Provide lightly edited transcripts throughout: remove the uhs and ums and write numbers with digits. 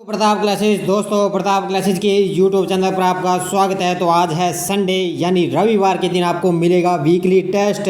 Pratap classes दोस्तों, Pratap classes के YouTube channel पर आपका स्वागत है। तो आज है संडे यानी रविवार के दिन आपको मिलेगा वीकली टेस्ट।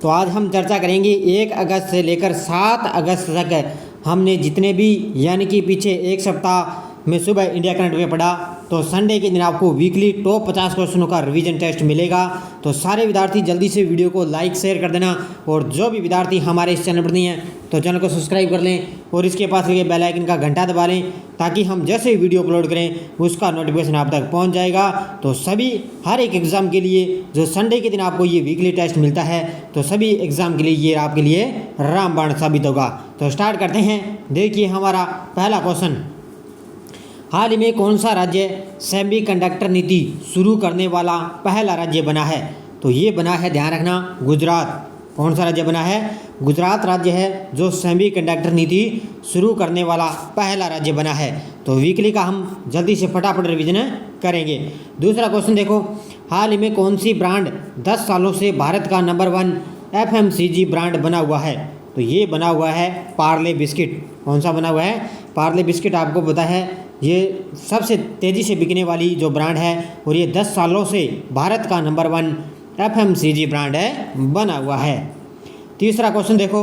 तो आज हम चर्चा करेंगे 1 अगस्त से लेकर 7 अगस्त तक हमने जितने भी यानी कि पीछे एक सप्ताह में सुबह इंडिया करंट में पढ़ा, तो संडे के दिन आपको वीकली टॉप 50 क्वेश्चनों का रिवीजन टेस्ट मिलेगा। तो सारे विद्यार्थी जल्दी से वीडियो को लाइक शेयर कर देना, और जो भी विद्यार्थी हमारे इस चैनल पर नहीं है तो चैनल को सब्सक्राइब कर लें और इसके पास लगे बेल आइकन का घंटा दबा लें, ताकि हम जैसे ही वीडियो अपलोड करें उसका नोटिफिकेशन आप तक पहुंच जाएगा। तो सभी हर एक एग्ज़ाम के लिए जो संडे के दिन आपको ये वीकली टेस्ट मिलता है, तो सभी एग्ज़ाम के लिए ये आपके लिए रामबाण साबित होगा। तो स्टार्ट करते हैं। देखिए हमारा पहला क्वेश्चन, हाल ही में कौन सा राज्य सेमीकंडक्टर नीति शुरू करने वाला पहला राज्य बना है? तो ये बना है, ध्यान रखना, गुजरात। कौन सा राज्य बना है? गुजरात राज्य है जो सेमीकंडक्टर नीति शुरू करने वाला पहला राज्य बना है। तो वीकली का हम जल्दी से फटाफट रिवीजन करेंगे। दूसरा क्वेश्चन देखो, हाल ही में कौन सी ब्रांड 10 सालों से भारत का नंबर 1 FMCG ब्रांड बना हुआ है? तो ये बना हुआ है पार्ले बिस्किट। कौन सा बना हुआ है? पार्ले बिस्किट। आपको पता है ये सबसे तेज़ी से बिकने वाली जो ब्रांड है, और ये 10 सालों से भारत का नंबर 1 FMCG ब्रांड है बना हुआ है। तीसरा क्वेश्चन देखो,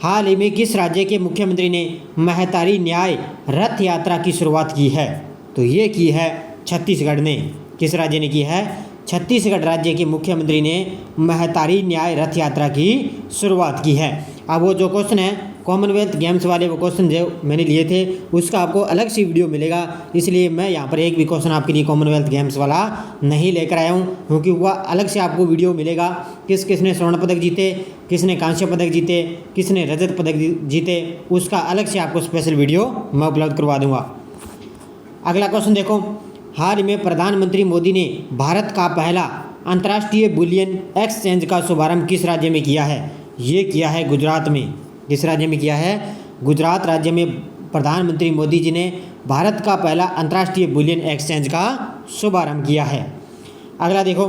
हाल ही में किस राज्य के मुख्यमंत्री ने महतारी न्याय रथ यात्रा की शुरुआत की है? तो ये की है छत्तीसगढ़ ने। किस राज्य ने की है? छत्तीसगढ़ राज्य के मुख्यमंत्री ने महतारी न्याय रथ यात्रा की शुरुआत की है। अब वो जो क्वेश्चन है कॉमनवेल्थ गेम्स वाले, वो क्वेश्चन जो मैंने लिए थे उसका आपको अलग से वीडियो मिलेगा, इसलिए मैं यहाँ पर एक भी क्वेश्चन आपके लिए कॉमनवेल्थ गेम्स वाला नहीं लेकर आया हूँ, क्योंकि वह अलग से आपको वीडियो मिलेगा। किसने स्वर्ण पदक जीते, किसने कांस्य पदक जीते, किसने रजत पदक जीते, उसका अलग से आपको स्पेशल वीडियो मैं उपलब्ध करवा दूँगा। अगला क्वेश्चन देखो, हाल ही में प्रधानमंत्री मोदी ने भारत का पहला अंतर्राष्ट्रीय बुलियन एक्सचेंज का शुभारंभ किस राज्य में किया है? ये किया है गुजरात में। किस राज्य में किया है? गुजरात राज्य में प्रधानमंत्री मोदी जी ने भारत का पहला अंतर्राष्ट्रीय बुलियन एक्सचेंज का शुभारंभ किया है। अगला देखो,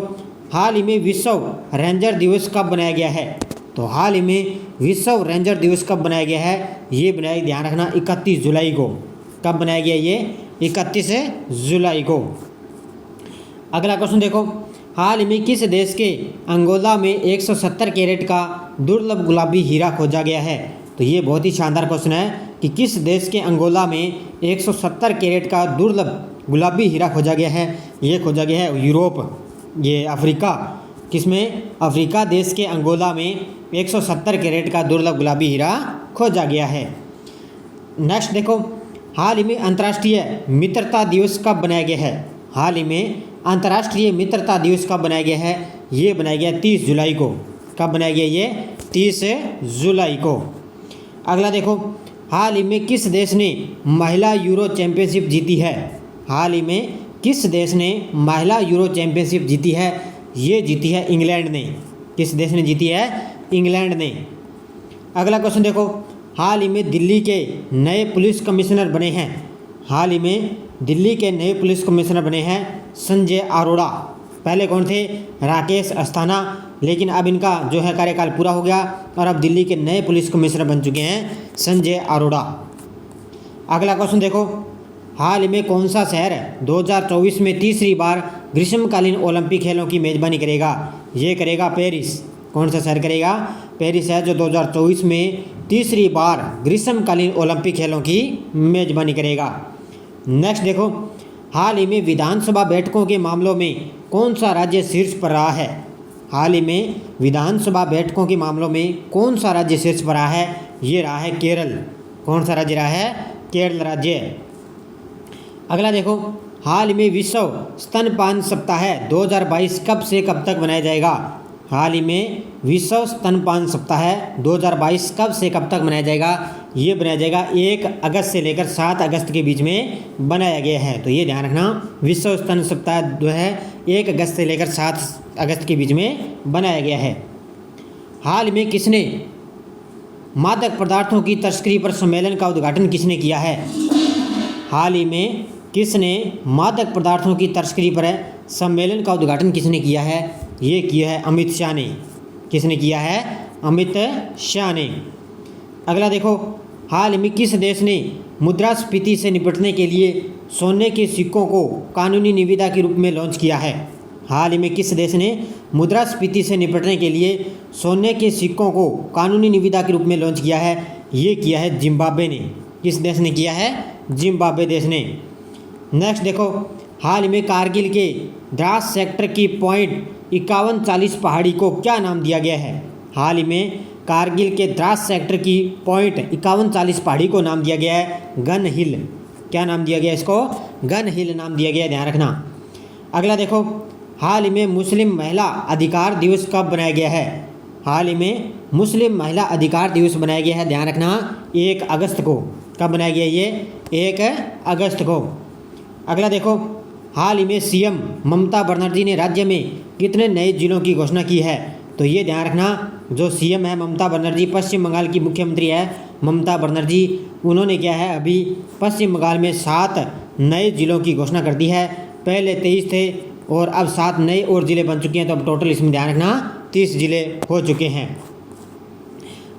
हाल ही में विश्व रेंजर दिवस कब मनाया गया है? तो हाल ही में विश्व रेंजर दिवस कब बनाया गया है? ये बनाया, ध्यान रखना, 31 जुलाई को। कब बनाया गया? ये 31 जुलाई को। अगला क्वेश्चन देखो, हाल ही में किस देश के अंगोला में 170 कैरेट का दुर्लभ गुलाबी हीरा खोजा गया है? तो ये बहुत ही शानदार क्वेश्चन है कि किस देश के अंगोला में 170 कैरेट का दुर्लभ गुलाबी हीरा खोजा गया है? ये खोजा गया है यूरोप, ये अफ्रीका। किसमें? अफ्रीका देश के अंगोला में 170 कैरेट का दुर्लभ गुलाबी हीरा खोजा गया है। नेक्स्ट देखो, हाल ही में अंतर्राष्ट्रीय मित्रता दिवस कब बनाया गया है? हाल ही में अंतर्राष्ट्रीय मित्रता दिवस कब बनाया गया है? ये बनाया गया 30 जुलाई को। कब बनाया गया? ये 30 जुलाई को। अगला देखो, हाल ही में किस देश ने महिला यूरो चैंपियनशिप जीती है? हाल ही में किस देश ने महिला यूरो चैंपियनशिप जीती है? ये जीती है इंग्लैंड ने। किस देश ने जीती है? इंग्लैंड ने। अगला क्वेश्चन देखो, हाल ही में दिल्ली के नए पुलिस कमिश्नर बने हैं। हाल ही में दिल्ली के नए पुलिस कमिश्नर बने हैं संजय अरोड़ा। पहले कौन थे? राकेश अस्थाना, लेकिन अब इनका जो है कार्यकाल पूरा हो गया और अब दिल्ली के नए पुलिस कमिश्नर बन चुके हैं संजय अरोड़ा। अगला क्वेश्चन देखो, हाल ही में कौन सा शहर 2024 में तीसरी बार ग्रीष्मकालीन ओलंपिक खेलों की मेज़बानी करेगा? ये करेगा पेरिस। कौन सा शहर करेगा? पेरिस है जो 2024 में तीसरी बार ग्रीष्मकालीन ओलंपिक खेलों की मेज़बानी करेगा। नेक्स्ट देखो, हाल ही में विधानसभा बैठकों के मामलों में कौन सा राज्य शीर्ष पर रहा है? हाल ही में विधानसभा बैठकों के मामलों में कौन सा राज्य शीर्ष पर रहा है? ये रहा है केरल। कौन सा राज्य रहा है? केरल राज्य। अगला देखो, हाल ही में विश्व स्तनपान सप्ताह 2022 कब से कब तक मनाया जाएगा? हाल ही में विश्व स्तनपान सप्ताह 2022 कब से कब तक मनाया जाएगा? ये बनाया जाएगा 1 अगस्त से लेकर 7 अगस्त के बीच में बनाया गया है। तो ये ध्यान रखना, विश्व स्तन सप्ताह जो है 1 अगस्त से लेकर 7 अगस्त के बीच में बनाया गया है। हाल में किसने मादक पदार्थों की तस्करी पर सम्मेलन का उद्घाटन किसने किया है? हाल ही में किसने मादक पदार्थों की तस्करी पर सम्मेलन का उद्घाटन किसने किया है? ये किया है अमित शाह ने। किसने किया है? अमित शाह ने। अगला देखो, हाल में किस देश ने मुद्रास्फीति से निपटने के लिए सोने के सिक्कों को कानूनी निविदा के रूप में लॉन्च किया है? हाल ही में किस देश ने मुद्रास्फीति से निपटने के लिए सोने के सिक्कों को कानूनी निविदा के रूप में लॉन्च किया है? ये किया है जिम्बाब्वे ने। किस देश ने किया है? जिम्बाब्वे देश ने। नेक्स्ट देखो, हाल ही में कारगिल के द्रास सेक्टर की पॉइंट 5140 पहाड़ी को क्या नाम दिया गया है? हाल ही में कारगिल के द्रास सेक्टर की पॉइंट 5140 पहाड़ी को नाम दिया गया है गन हिल। क्या नाम दिया गया इसको? गन हिल नाम दिया गया, ध्यान रखना। अगला देखो, हाल ही में मुस्लिम महिला अधिकार दिवस कब बनाया गया है? हाल ही में मुस्लिम महिला अधिकार दिवस बनाया गया है, ध्यान रखना, 1 अगस्त को। कब बनाया गया ये? 1 अगस्त को। अगला देखो, हाल ही में सीएम ममता बनर्जी ने राज्य में कितने नए जिलों की घोषणा की है? तो ये ध्यान रखना, जो सीएम है ममता बनर्जी, पश्चिम बंगाल की मुख्यमंत्री है ममता बनर्जी, उन्होंने क्या है अभी पश्चिम बंगाल में 7 नए जिलों की घोषणा कर दी है। पहले 23 थे और अब 7 नए और ज़िले बन चुके हैं, तो अब टोटल इसमें ध्यान रखना 30 ज़िले हो चुके हैं।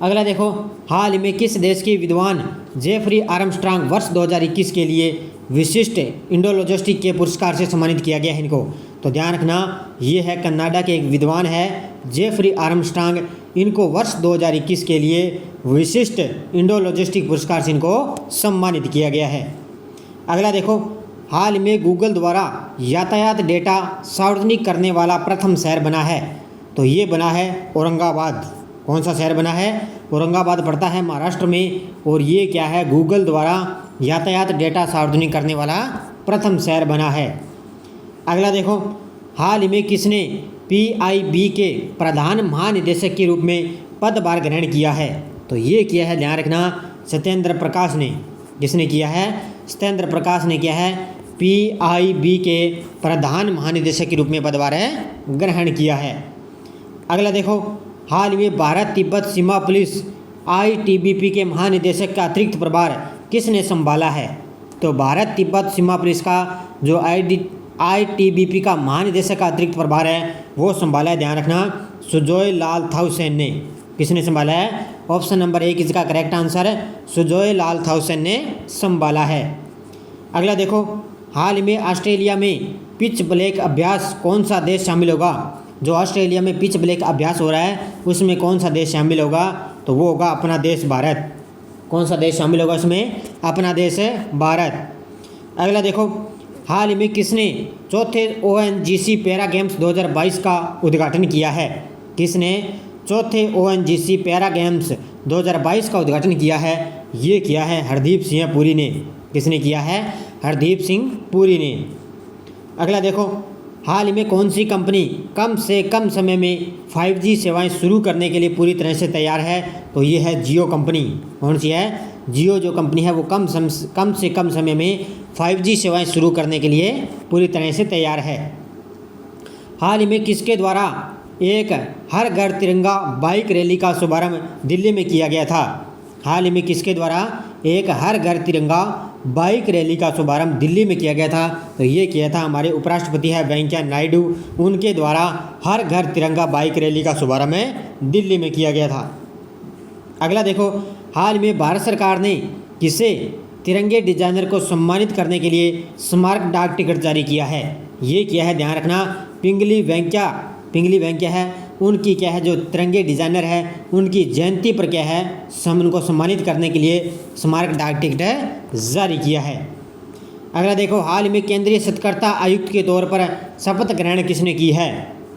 अगला देखो, हाल ही में किस देश के विद्वान जेफरी आर्मस्ट्रांग वर्ष 2021 के लिए विशिष्ट इंडोलॉजिस्टिक के पुरस्कार से सम्मानित किया गया है इनको? तो ध्यान रखना, ये है कनाडा के एक विद्वान है जेफरी आर्मस्ट्रांग, इनको वर्ष 2021 के लिए विशिष्ट इंडोलॉजिस्टिक पुरस्कार से इनको सम्मानित किया गया है। अगला देखो, हाल में गूगल द्वारा यातायात डेटा सार्वजनिक करने वाला प्रथम शहर बना है? तो ये बना है औरंगाबाद। कौन सा शहर बना है? औरंगाबाद पड़ता है महाराष्ट्र में, और ये क्या है गूगल द्वारा यातायात डेटा सार्वजनिक करने वाला प्रथम शहर बना है। अगला देखो, हाल ही में किसने PIB के प्रधान महानिदेशक के रूप में पदभार ग्रहण किया है? तो ये किया है, ध्यान रखना, सत्येंद्र प्रकाश ने। किसने किया है? सत्येंद्र प्रकाश ने किया है PIB के प्रधान महानिदेशक के रूप में पदभार ग्रहण किया है। अगला देखो, हाल ही में भारत तिब्बत सीमा पुलिस ITBP के महानिदेशक का अतिरिक्त प्रभार किसने संभाला है? तो भारत तिब्बत सीमा पुलिस का जो ITBP का महानिदेशक का अतिरिक्त प्रभार है वो संभाला है, ध्यान रखना, सुजोय लाल थाउसेन ने। किसने संभाला है? ऑप्शन नंबर 1 इसका करेक्ट आंसर है, सुजोय लाल थाउसेन ने संभाला है। अगला देखो, हाल ही में ऑस्ट्रेलिया में पिच ब्लैक अभ्यास कौन सा देश शामिल होगा? जो ऑस्ट्रेलिया में पिच ब्लैक अभ्यास हो रहा है उसमें कौन सा देश शामिल होगा? तो वो होगा अपना देश भारत। कौन सा देश शामिल होगा उसमें? अपना देश है भारत। अगला देखो, हाल ही में किसने चौथे ONGC पैरा गेम्स 2022 का उद्घाटन किया है? किसने चौथे ONGC पैरा गेम्स 2022 का उद्घाटन किया है? ये किया है हरदीप सिंह पुरी ने। किसने किया है? हरदीप सिंह पुरी ने। अगला देखो, हाल ही में कौन सी कंपनी कम से कम समय में 5G सेवाएं शुरू करने के लिए पूरी तरह से तैयार है? तो ये है जियो कंपनी। कौन सी है? जियो जो कंपनी है वो कम से कम समय में 5G सेवाएं शुरू करने के लिए पूरी तरह से तैयार है। हाल ही में किसके द्वारा एक हर घर तिरंगा बाइक रैली का शुभारंभ दिल्ली में किया गया था? हाल ही में किसके द्वारा एक हर घर तिरंगा बाइक रैली का शुभारंभ दिल्ली में किया गया था? तो ये किया था हमारे उपराष्ट्रपति है वेंकैया नायडू, उनके द्वारा हर घर तिरंगा बाइक रैली का शुभारंभ दिल्ली में किया गया था। अगला देखो, हाल में भारत सरकार ने किसे तिरंगे डिजाइनर को सम्मानित करने के लिए स्मारक डाक टिकट जारी किया है? ये किया है, ध्यान रखना, पिंगली वेंकैया है, उनकी क्या है जो तिरंगे डिजाइनर है उनकी जयंती पर क्या है उनको सम्मानित करने के लिए स्मारक डाक टिकट जारी किया है। अगला देखो, हाल में केंद्रीय सतर्कता आयुक्त के तौर पर शपथ ग्रहण किसने की है?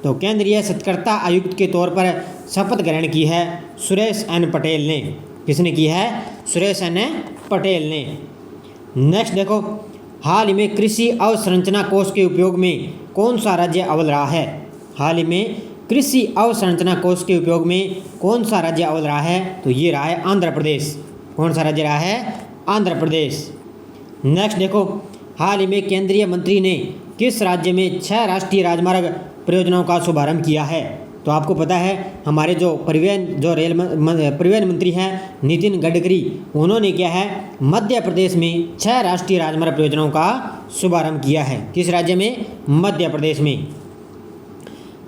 तो केंद्रीय सतर्कता आयुक्त के तौर पर शपथ ग्रहण की है सुरेश एन पटेल ने। किसने की है? सुरेश एन पटेल ने। नेक्स्ट देखो, हाल ही में कृषि अवसंरचना कोष के उपयोग में कौन सा राज्य अव्वल रहा है? हाल ही में कृषि अवसंरचना कोष के उपयोग में कौन सा राज्य अव्वल रहा है? तो ये रहा है आंध्र प्रदेश। कौन सा राज्य रहा है? आंध्र प्रदेश। नेक्स्ट देखो, हाल ही में केंद्रीय मंत्री ने किस राज्य में 6 राष्ट्रीय राजमार्ग परियोजनाओं का शुभारंभ किया है? तो आपको पता है हमारे जो परिवहन मंत्री हैं नितिन गडकरी, उन्होंने क्या है मध्य प्रदेश में 6 राष्ट्रीय राजमार्ग परियोजनाओं का शुभारंभ किया है। किस राज्य में? मध्य प्रदेश में।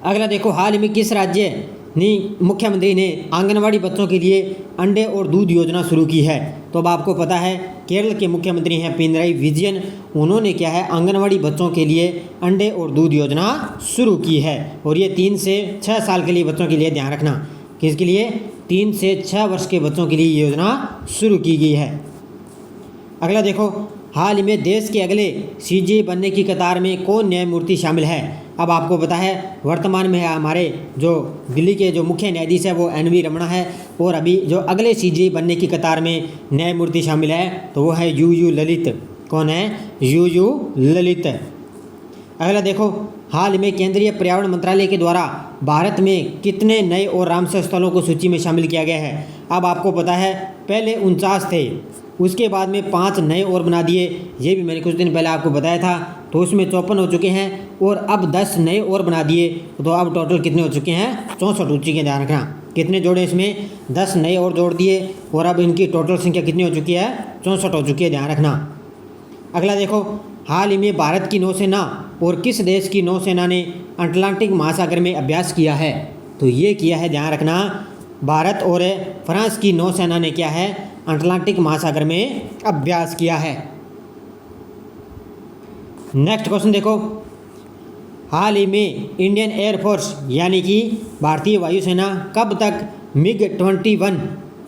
अगला देखो, हाल ही में किस राज्य मुख्यमंत्री ने आंगनवाड़ी बच्चों के लिए अंडे और दूध योजना शुरू की है। तो अब आपको पता है केरल के मुख्यमंत्री हैं पिनराई विजयन, उन्होंने क्या है आंगनवाड़ी बच्चों के लिए अंडे और दूध योजना शुरू की है। और ये 3 से 6 साल के लिए बच्चों के लिए, ध्यान रखना किसके लिए, 3 से 6 वर्ष के बच्चों के लिए ये योजना शुरू की गई है। अगला देखो, हाल ही में देश के अगले सीजे बनने की कतार में कौन न्यायमूर्ति शामिल है। अब आपको पता है वर्तमान में हमारे जो दिल्ली के जो मुख्य न्यायाधीश है वो NV रमणा है, और अभी जो अगले सीजे बनने की कतार में न्यायमूर्ति शामिल है तो वो है UU ललित। कौन है, UU ललित। अगला देखो, हाल में केंद्रीय पर्यावरण मंत्रालय के द्वारा भारत में कितने नए और रामसर स्थलों को सूची में शामिल किया गया है। अब आपको पता है पहले 49 थे, उसके बाद में 5 नए और बना दिए, ये भी मैंने कुछ दिन पहले आपको बताया था। तो उसमें 54 हो चुके हैं और अब 10 नए और बना दिए, तो अब टोटल कितने हो चुके हैं, 64 हो चुके हैं। ध्यान रखना कितने जोड़े इसमें, 10 नए और जोड़ दिए और अब इनकी टोटल संख्या कितनी हो चुकी है, 64 हो चुकी है। ध्यान रखना। अगला देखो, हाल ही में भारत की नौसेना और किस देश की नौसेना ने अटलांटिक महासागर में अभ्यास किया है। तो ये किया है, ध्यान रखना, भारत और फ्रांस की नौसेना ने क्या है अटलांटिक महासागर में अभ्यास किया है। नेक्स्ट क्वेश्चन देखो, हाल ही में इंडियन एयरफोर्स यानी कि भारतीय वायुसेना कब तक MiG-21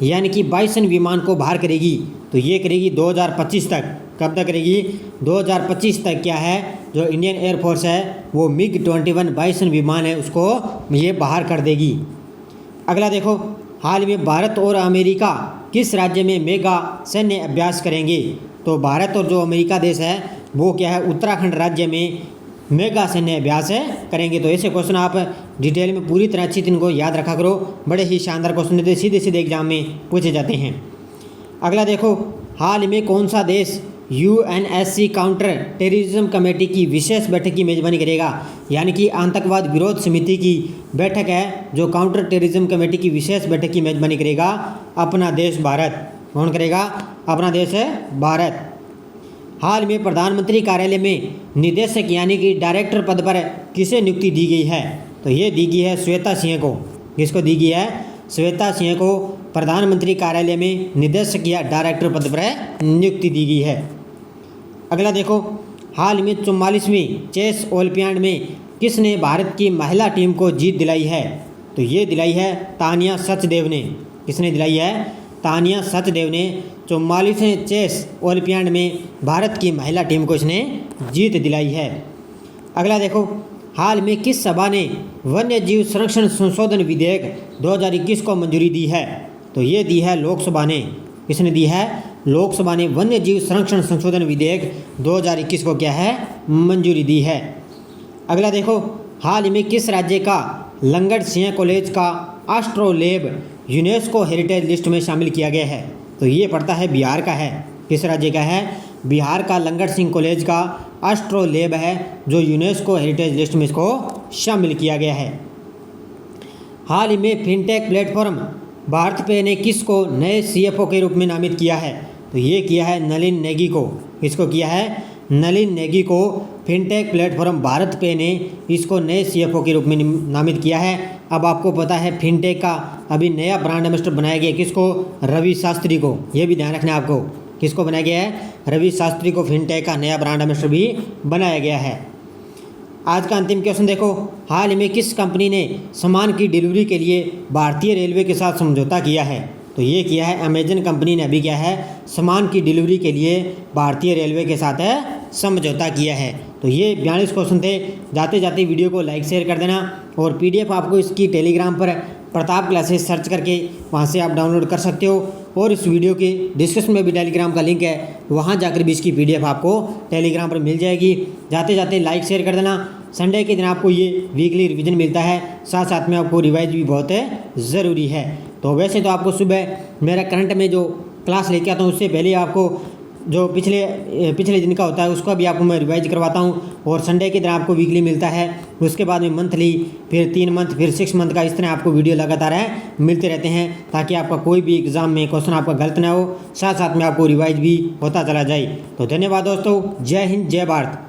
यानी कि बाइसन विमान को बाहर करेगी। तो ये करेगी 2025 तक। कब तक करेगी, 2025 तक क्या है जो इंडियन एयरफोर्स है वो MiG-21 बाइसन विमान है उसको ये बाहर कर देगी। अगला देखो, हाल में भारत और अमेरिका किस राज्य में मेगा सैन्य अभ्यास करेंगे। तो भारत और जो अमेरिका देश है वो क्या है उत्तराखंड राज्य में मेगा सैन्य अभ्यास करेंगे। तो ऐसे क्वेश्चन आप डिटेल में पूरी तरह अच्छी इनको याद रखा करो, बड़े ही शानदार क्वेश्चन देते सीधे सीधे एग्जाम में पूछे जाते हैं। अगला देखो, हाल में कौन सा देश UNSC काउंटर टेररिज्म कमेटी की विशेष बैठक की मेजबानी करेगा। यानी कि आतंकवाद विरोध समिति की बैठक है जो काउंटर टेररिज्म कमेटी की विशेष बैठक की मेजबानी करेगा अपना देश भारत। कौन करेगा, अपना देश है भारत। हाल में प्रधानमंत्री कार्यालय में निदेशक यानी कि डायरेक्टर पद पर किसे नियुक्ति दी गई है। तो ये दी गई है श्वेता सिंह को। किसको दी गई है, श्वेता सिंह को प्रधानमंत्री कार्यालय में निदेशक या डायरेक्टर पद पर नियुक्ति दी गई है। अगला देखो, हाल में 44वीं चेस ओलंपियाड में किसने भारत की महिला टीम को जीत दिलाई है। तो ये दिलाई है तानिया सचदेव ने। किसने दिलाई है, तानिया सचदेव ने 44वें चेस ओलंपियाड में भारत की महिला टीम को इसने जीत दिलाई है। अगला देखो, हाल में किस सभा ने वन्य जीव संरक्षण संशोधन विधेयक 2021 को मंजूरी दी है। तो ये दी है लोकसभा ने। किसने दी है, लोकसभा ने वन्य जीव संरक्षण संशोधन विधेयक 2021 को क्या है मंजूरी दी है। अगला देखो, हाल ही में किस राज्य का लंगड़ सिंह कॉलेज का एस्ट्रोलैब यूनेस्को हेरिटेज लिस्ट में शामिल किया गया है। तो ये पड़ता है बिहार का है। किस राज्य का है, बिहार का लंगड़ सिंह कॉलेज का एस्ट्रोलैब है जो यूनेस्को हेरिटेज लिस्ट में इसको शामिल किया गया है। हाल ही में फिनटेक प्लेटफॉर्म भारत पे ने किसको नए CFO के रूप में नामित किया है। तो ये किया है नलिन नेगी को। किसको किया है, नलिन नेगी को फिनटेक प्लेटफॉर्म भारत पे ने इसको नए CFO के रूप में नामित किया है। अब आपको पता है फिनटेक का अभी नया ब्रांड एम्बेसडर बनाया गया किसको, रवि शास्त्री को। ये भी ध्यान रखना है आपको, किसको बनाया गया है, रवि शास्त्री को फिनटेक का नया ब्रांड एम्बेसडर भी बनाया गया है। आज का अंतिम क्वेश्चन देखो, हाल ही में किस कंपनी ने सामान की डिलीवरी के लिए भारतीय रेलवे के साथ समझौता किया है। तो ये किया है अमेजन कंपनी ने अभी क्या है सामान की डिलीवरी के लिए भारतीय रेलवे के साथ समझौता किया है। तो ये 42 क्वेश्चन थे। जाते जाते वीडियो को लाइक शेयर कर देना और PDF आपको इसकी टेलीग्राम पर प्रताप क्लासेस सर्च करके वहाँ से आप डाउनलोड कर सकते हो। और इस वीडियो के डिस्क्रिप्शन में भी टेलीग्राम का लिंक है, वहाँ जाकर भी इसकी PDF आपको टेलीग्राम पर मिल जाएगी। जाते जाते लाइक शेयर कर देना। संडे के दिन आपको ये वीकली रिवीजन मिलता है, साथ साथ में आपको रिवाइज भी बहुत ज़रूरी है। तो वैसे तो आपको सुबह मेरा करंट में जो क्लास लेके आता हूँ उससे पहले आपको जो पिछले दिन का होता है उसका भी आपको मैं रिवाइज करवाता हूँ। और संडे के दिन आपको वीकली मिलता है, उसके बाद में मंथली, फिर 3 मंथ, फिर 6 मंथ का, इस तरह आपको वीडियो लगातार मिलते रहते हैं ताकि आपका कोई भी एग्ज़ाम में क्वेश्चन आपका गलत ना हो, साथ साथ में आपको रिवाइज भी होता चला जाए। तो धन्यवाद दोस्तों, जय हिंद, जय भारत।